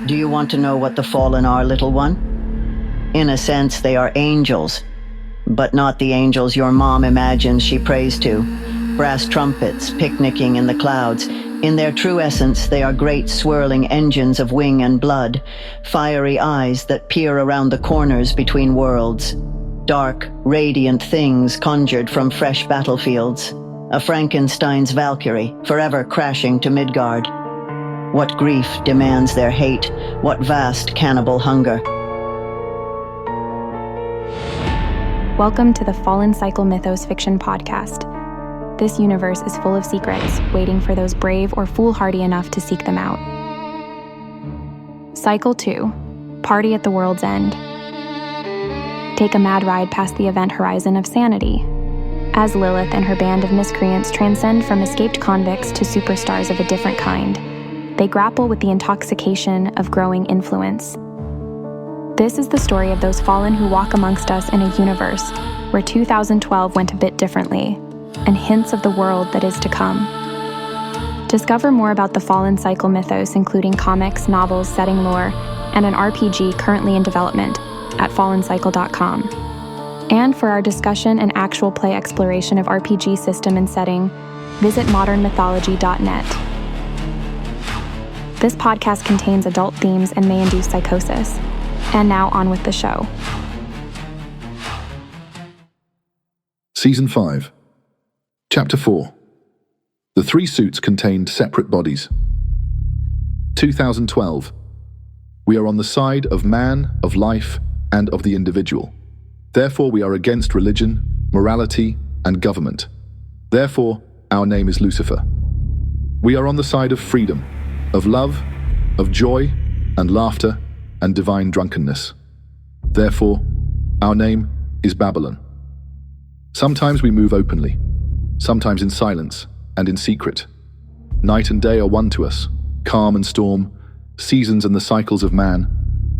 Do you want to know what the fallen are, little one? In a sense, they are angels, but not the angels your mom imagines she prays to. Brass trumpets picnicking in the clouds. In their true essence, they are great swirling engines of wing and blood, fiery eyes that peer around the corners between worlds. Dark, radiant things conjured from fresh battlefields. A Frankenstein's Valkyrie, forever crashing to Midgard. What grief demands their hate? What vast cannibal hunger? Welcome to the Fallen Cycle Mythos Fiction Podcast. This universe is full of secrets, waiting for those brave or foolhardy enough to seek them out. Cycle 2, Party at the World's End. Take a mad ride past the event horizon of sanity, as Lilith and her band of miscreants transcend from escaped convicts to superstars of a different kind. They grapple with the intoxication of growing influence. This is the story of those fallen who walk amongst us in a universe where 2012 went a bit differently, and hints of the world that is to come. Discover more about the Fallen Cycle mythos, including comics, novels, setting lore, and an RPG currently in development at fallencycle.com. And for our discussion and actual play exploration of RPG system and setting, visit modernmythology.net. This podcast contains adult themes and may induce psychosis. And now on with the show. Season 5. Chapter 4. The three suits contained separate bodies. 2012. We are on the side of man, of life, and of the individual. Therefore, we are against religion, morality, and government. Therefore, our name is Lucifer. We are on the side of freedom, of love, of joy, and laughter, and divine drunkenness. Therefore, our name is Babylon. Sometimes we move openly, sometimes in silence and in secret. Night and day are one to us, calm and storm, seasons and the cycles of man.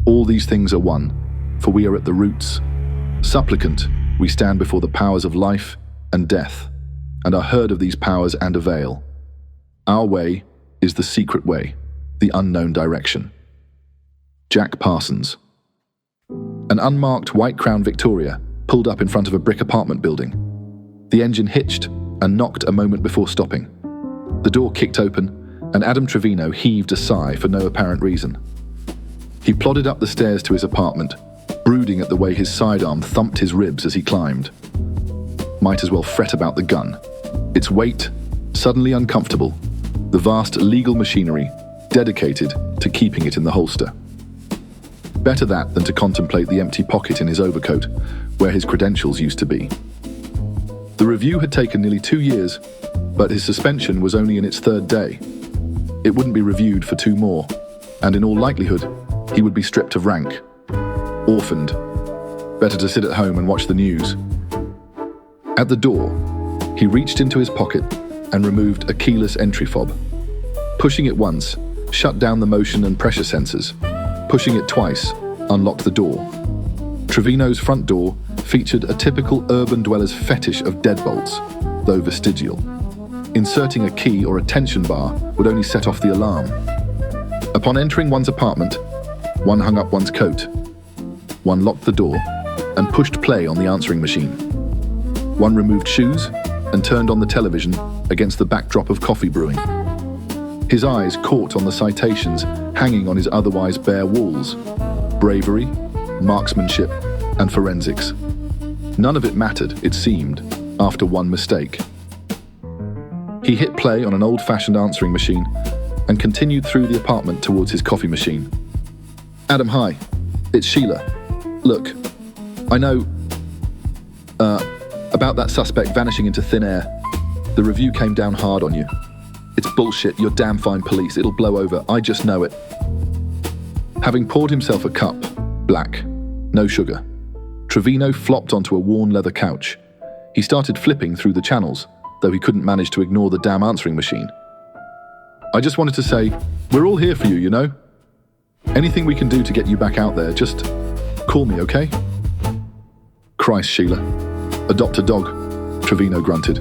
All these things are one, for we are at the roots. Supplicant, we stand before the powers of life and death, and are heard of these powers and avail. Our way is the secret way, the unknown direction. Jack Parsons. An unmarked white-crowned Victoria pulled up in front of a brick apartment building. The engine hitched and knocked a moment before stopping. The door kicked open, and Adam Trevino heaved a sigh for no apparent reason. He plodded up the stairs to his apartment, brooding at the way his sidearm thumped his ribs as he climbed. Might as well fret about the gun. Its weight, suddenly uncomfortable, the vast legal machinery dedicated to keeping it in the holster. Better that than to contemplate the empty pocket in his overcoat, where his credentials used to be. The review had taken nearly 2 years, but his suspension was only in its third day. It wouldn't be reviewed for 2 more, and in all likelihood, he would be stripped of rank. Orphaned. Better to sit at home and watch the news. At the door, he reached into his pocket and removed a keyless entry fob. Pushing it once, shut down the motion and pressure sensors. Pushing it twice, unlocked the door. Trevino's front door featured a typical urban dweller's fetish of deadbolts, though vestigial. Inserting a key or a tension bar would only set off the alarm. Upon entering one's apartment, one hung up one's coat. One locked the door and pushed play on the answering machine. One removed shoes and turned on the television against the backdrop of coffee brewing. His eyes caught on the citations hanging on his otherwise bare walls. Bravery, marksmanship, and forensics. None of it mattered, it seemed, after one mistake. He hit play on an old-fashioned answering machine and continued through the apartment towards his coffee machine. Adam, hi. It's Sheila. Look, I know about that suspect vanishing into thin air. The review came down hard on you. It's bullshit, you're damn fine police, it'll blow over, I just know it. Having poured himself a cup, black, no sugar, Trevino flopped onto a worn leather couch. He started flipping through the channels, though he couldn't manage to ignore the damn answering machine. I just wanted to say, we're all here for you, you know? Anything we can do to get you back out there, just call me, okay? Christ, Sheila. Adopt a dog, Trevino grunted.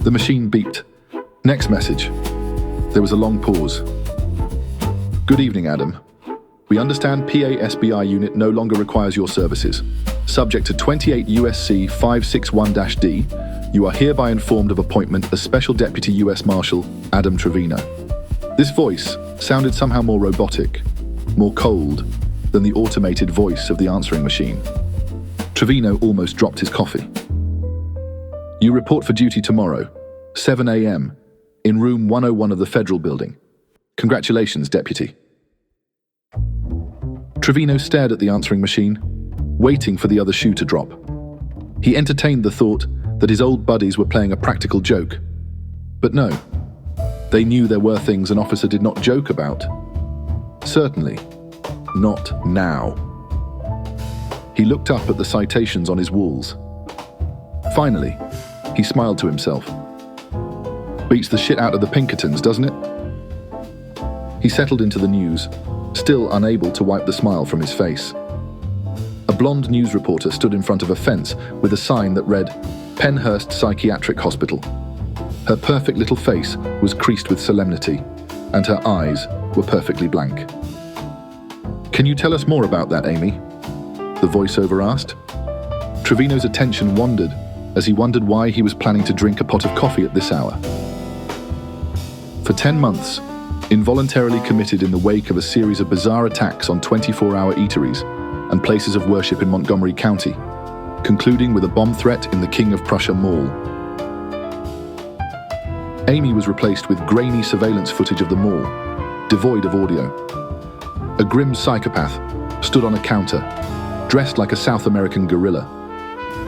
The machine beeped. Next message. There was a long pause. Good evening, Adam. We understand PA-SBI unit no longer requires your services. Subject to 28 U.S.C. 561-D, you are hereby informed of appointment as Special Deputy U.S. Marshal Adam Trevino. This voice sounded somehow more robotic, more cold than the automated voice of the answering machine. Trevino almost dropped his coffee. You report for duty tomorrow, 7 a.m., in room 101 of the Federal Building. Congratulations, Deputy. Trevino stared at the answering machine, waiting for the other shoe to drop. He entertained the thought that his old buddies were playing a practical joke. But no, they knew there were things an officer did not joke about. Certainly, not now. He looked up at the citations on his walls. Finally, he smiled to himself. Beats the shit out of the Pinkertons, doesn't it? He settled into the news, still unable to wipe the smile from his face. A blonde news reporter stood in front of a fence with a sign that read, Pennhurst Psychiatric Hospital. Her perfect little face was creased with solemnity, and her eyes were perfectly blank. Can you tell us more about that, Amy? The voiceover asked. Trevino's attention wandered as he wondered why he was planning to drink a pot of coffee at this hour. For 10 months, involuntarily committed in the wake of a series of bizarre attacks on 24-hour eateries and places of worship in Montgomery County, concluding with a bomb threat in the King of Prussia Mall. Amy was replaced with grainy surveillance footage of the mall, devoid of audio. A grim psychopath stood on a counter, dressed like a South American gorilla,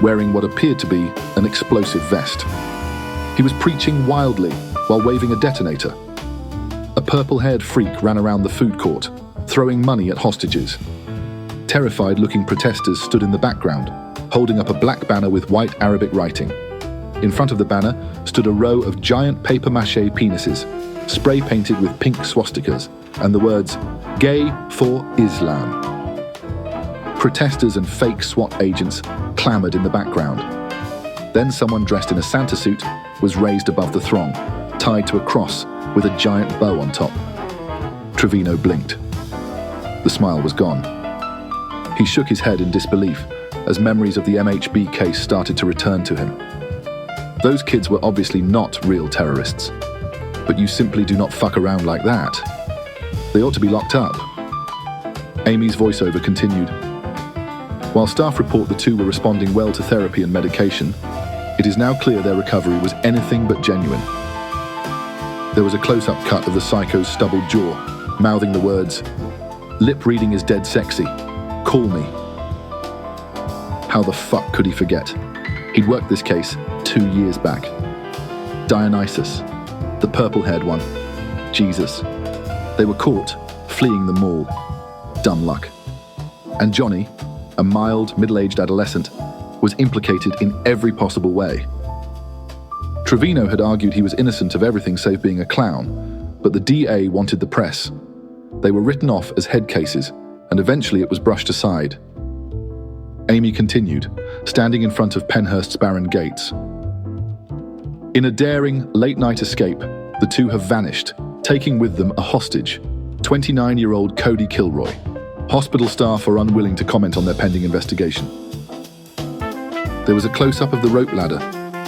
wearing what appeared to be an explosive vest. He was preaching wildly while waving a detonator. A purple-haired freak ran around the food court, throwing money at hostages. Terrified-looking protesters stood in the background, holding up a black banner with white Arabic writing. In front of the banner stood a row of giant papier-mâché penises, spray-painted with pink swastikas, and the words, "Gay for Islam." Protesters and fake SWAT agents clamored in the background. Then someone dressed in a Santa suit was raised above the throng, tied to a cross with a giant bow on top. Trevino blinked. The smile was gone. He shook his head in disbelief as memories of the MHB case started to return to him. Those kids were obviously not real terrorists, but you simply do not fuck around like that. They ought to be locked up. Amy's voiceover continued. While staff report the two were responding well to therapy and medication, it is now clear their recovery was anything but genuine. There was a close-up cut of the psycho's stubbled jaw, mouthing the words, "Lip reading is dead sexy. Call me." How the fuck could he forget? He'd worked this case 2 years back. Dionysus, the purple-haired one, Jesus. They were caught, fleeing the mall. Dumb luck. And Johnny, a mild, middle-aged adolescent, was implicated in every possible way. Trevino had argued he was innocent of everything save being a clown, but the DA wanted the press. They were written off as head cases, and eventually it was brushed aside. Amy continued, standing in front of Pennhurst's barren gates. In a daring, late-night escape, the two have vanished, taking with them a hostage, 29-year-old Cody Kilroy. Hospital staff are unwilling to comment on their pending investigation. There was a close-up of the rope ladder,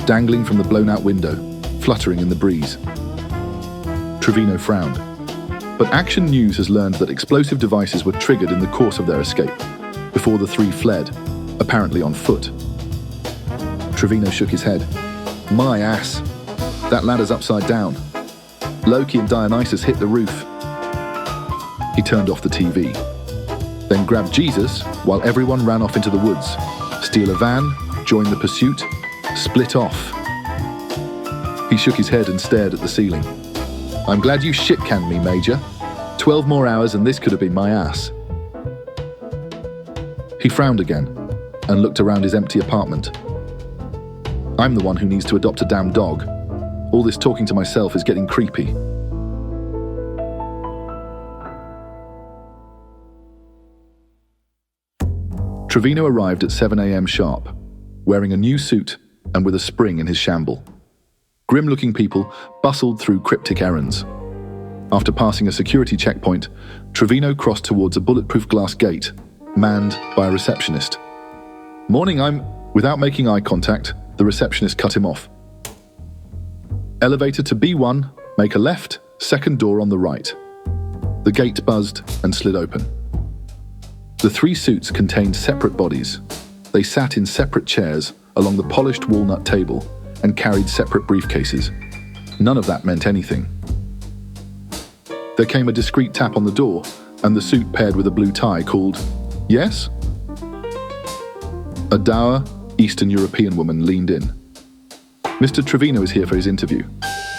dangling from the blown-out window, fluttering in the breeze. Trevino frowned. But Action News has learned that explosive devices were triggered in the course of their escape, before the three fled, apparently on foot. Trevino shook his head. My ass. That ladder's upside down. Loki and Dionysus hit the roof. He turned off the TV, then grabbed Jesus while everyone ran off into the woods, steal a van, join the pursuit, split off. He shook his head and stared at the ceiling. I'm glad you shit-canned me, Major. 12 more hours and this could have been my ass. He frowned again and looked around his empty apartment. I'm the one who needs to adopt a damn dog. All this talking to myself is getting creepy. Trevino arrived at 7 a.m. sharp, wearing a new suit and with a spring in his shamble. Grim-looking people bustled through cryptic errands. After passing a security checkpoint, Trevino crossed towards a bulletproof glass gate, manned by a receptionist. "Morning, Without making eye contact, the receptionist cut him off. "Elevator to B1, make a left, second door on the right." The gate buzzed and slid open. The three suits contained separate bodies. They sat in separate chairs along the polished walnut table and carried separate briefcases. None of that meant anything. There came a discreet tap on the door, and the suit paired with a blue tie called, "Yes?" A dour, Eastern European woman leaned in. "Mr. Trevino is here for his interview.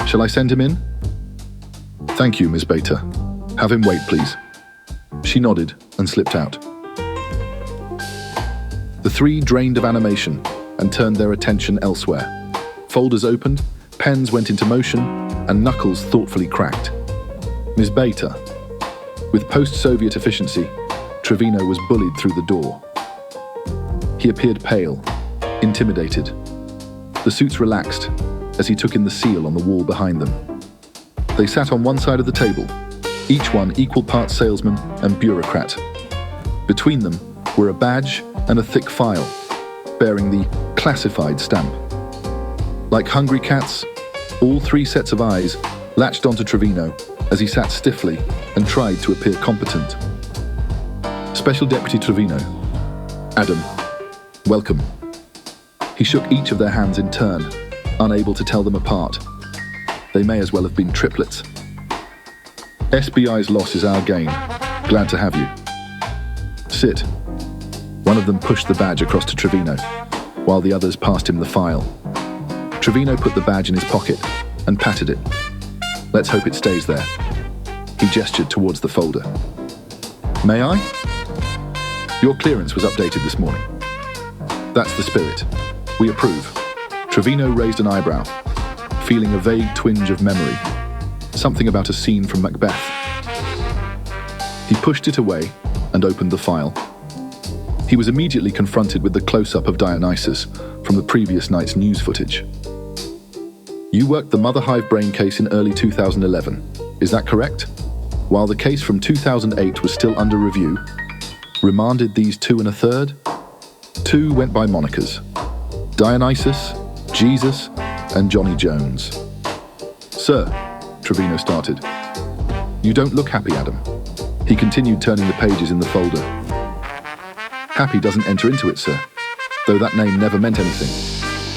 Shall I send him in?" "Thank you, Ms. Beta. Have him wait, please." She nodded and slipped out. The three drained of animation and turned their attention elsewhere. Folders opened, pens went into motion, and knuckles thoughtfully cracked. Ms. Beta. With post-Soviet efficiency, Trevino was bullied through the door. He appeared pale, intimidated. The suits relaxed as he took in the seal on the wall behind them. They sat on one side of the table, each one equal parts salesman and bureaucrat. Between them were a badge and a thick file, bearing the classified stamp. Like hungry cats, all three sets of eyes latched onto Trevino as he sat stiffly and tried to appear competent. Special Deputy Trevino. Adam. Welcome. He shook each of their hands in turn, unable to tell them apart. They may as well have been triplets. SBI's loss is our gain. Glad to have you. Sit. One of them pushed the badge across to Trevino, while the others passed him the file. Trevino put the badge in his pocket and patted it. Let's hope it stays there. He gestured towards the folder. May I? Your clearance was updated this morning. That's the spirit. We approve. Trevino raised an eyebrow, feeling a vague twinge of memory. Something about a scene from Macbeth. He pushed it away and opened the file. He was immediately confronted with the close-up of Dionysus from the previous night's news footage. You worked the Mother Hive brain case in early 2011. Is that correct? While the case from 2008 was still under review, remanded these 2 1/3? 2 went by monikers: Dionysus, Jesus, and Johnny Jones. Sir, Trevino started. You don't look happy, Adam. He continued turning the pages in the folder. Happy doesn't enter into it, sir. Though that name never meant anything.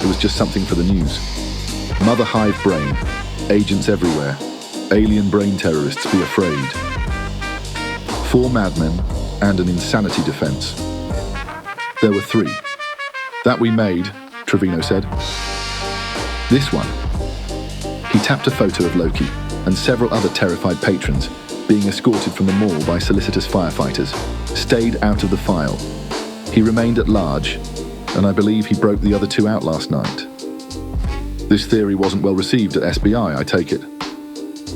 It was just something for the news. Mother Hive brain. Agents everywhere. Alien brain terrorists be afraid. 4 madmen and an insanity defense. There were 3. That we made, Trevino said. This one. He tapped a photo of Loki and several other terrified patrons being escorted from the mall by solicitous firefighters, stayed out of the file. He remained at large, and I believe he broke the other 2 out last night. This theory wasn't well received at SBI, I take it.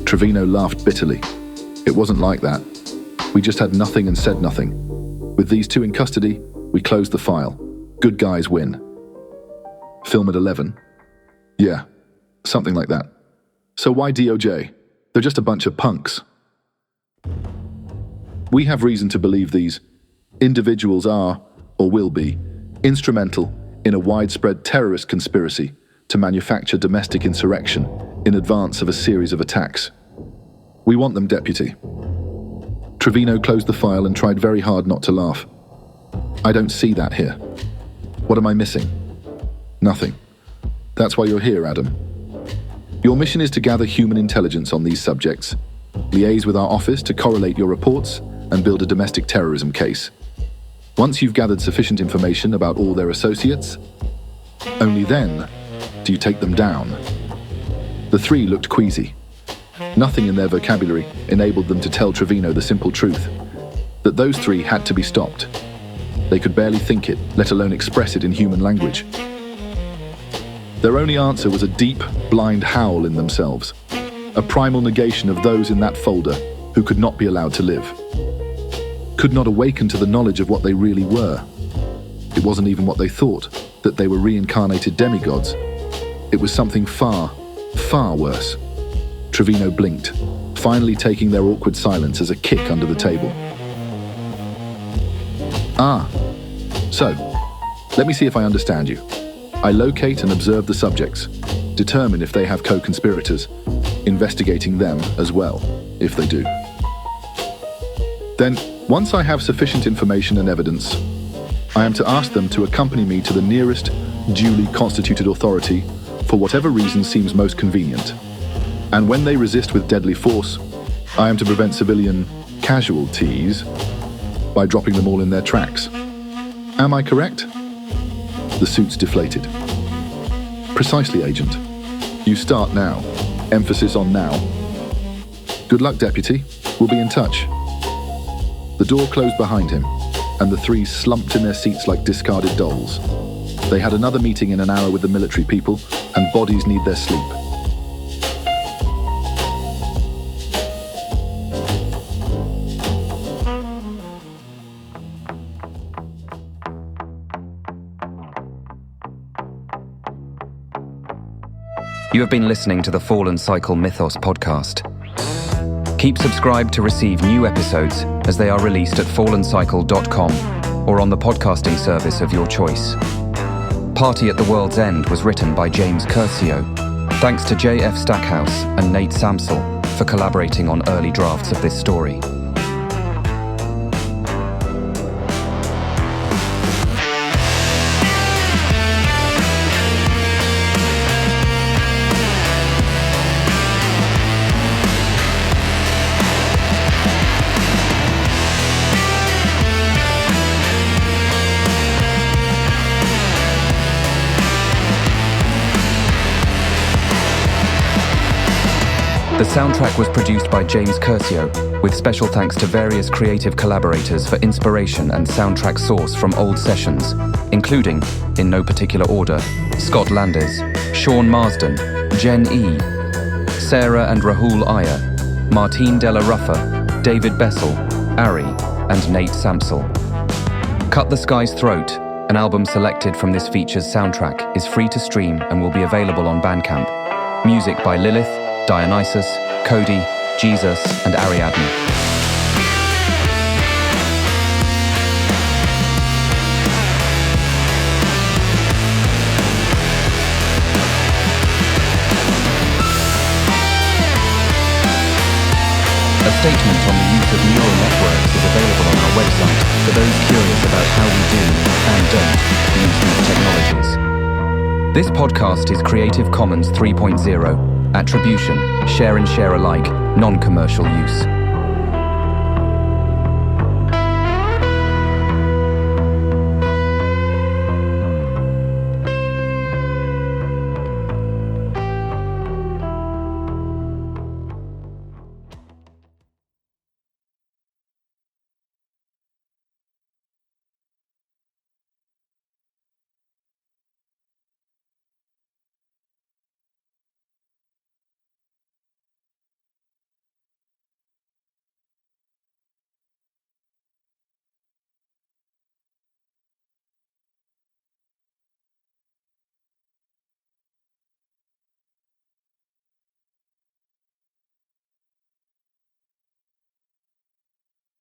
Trevino laughed bitterly. It wasn't like that. We just had nothing and said nothing. With these 2 in custody, we closed the file. Good guys win. Film at 11? Yeah, something like that. So why DOJ? They're just a bunch of punks. We have reason to believe these individuals are, or will be, instrumental in a widespread terrorist conspiracy to manufacture domestic insurrection in advance of a series of attacks. We want them, Deputy. Trevino closed the file and tried very hard not to laugh. I don't see that here. What am I missing? Nothing. That's why you're here, Adam. Your mission is to gather human intelligence on these subjects, liaise with our office to correlate your reports, and build a domestic terrorism case. Once you've gathered sufficient information about all their associates, only then do you take them down. The 3 looked queasy. Nothing in their vocabulary enabled them to tell Trevino the simple truth, that those 3 had to be stopped. They could barely think it, let alone express it in human language. Their only answer was a deep, blind howl in themselves, a primal negation of those in that folder who could not be allowed to live, could not awaken to the knowledge of what they really were. It wasn't even what they thought, that they were reincarnated demigods. It was something far, far worse. Trevino blinked, finally taking their awkward silence as a kick under the table. So, let me see if I understand you. I locate and observe the subjects, determine if they have co-conspirators, investigating them as well, if they do. Then, once I have sufficient information and evidence, I am to ask them to accompany me to the nearest duly constituted authority for whatever reason seems most convenient. And when they resist with deadly force, I am to prevent civilian casualties by dropping them all in their tracks. Am I correct? The suit's deflated. Precisely, Agent. You start now. Emphasis on now. Good luck, Deputy. We'll be in touch. The door closed behind him, and the three slumped in their seats like discarded dolls. They had another meeting in an hour with the military people, and bodies need their sleep. You have been listening to the Fallen Cycle Mythos podcast. Keep subscribed to receive new episodes as they are released at fallencycle.com or on the podcasting service of your choice. Party at the World's End was written by James Curcio. Thanks to J.F. Stackhouse and Nate Samsel for collaborating on early drafts of this story. The soundtrack was produced by James Curcio, with special thanks to various creative collaborators for inspiration and soundtrack source from old sessions, including, in no particular order, Scott Landis, Sean Marsden, Jen E., Sarah and Rahul Iyer, Martine Della Ruffa, David Bessel, Ari, and Nate Samsel. Cut the Sky's Throat, an album selected from this feature's soundtrack, is free to stream and will be available on Bandcamp. Music by Lilith, Dionysus, Cody, Jesus, and Ariadne. A statement on the use of neural networks is available on our website for those curious about how we do and don't use these technologies. This podcast is Creative Commons 3.0. Attribution, share and share alike, non-commercial use.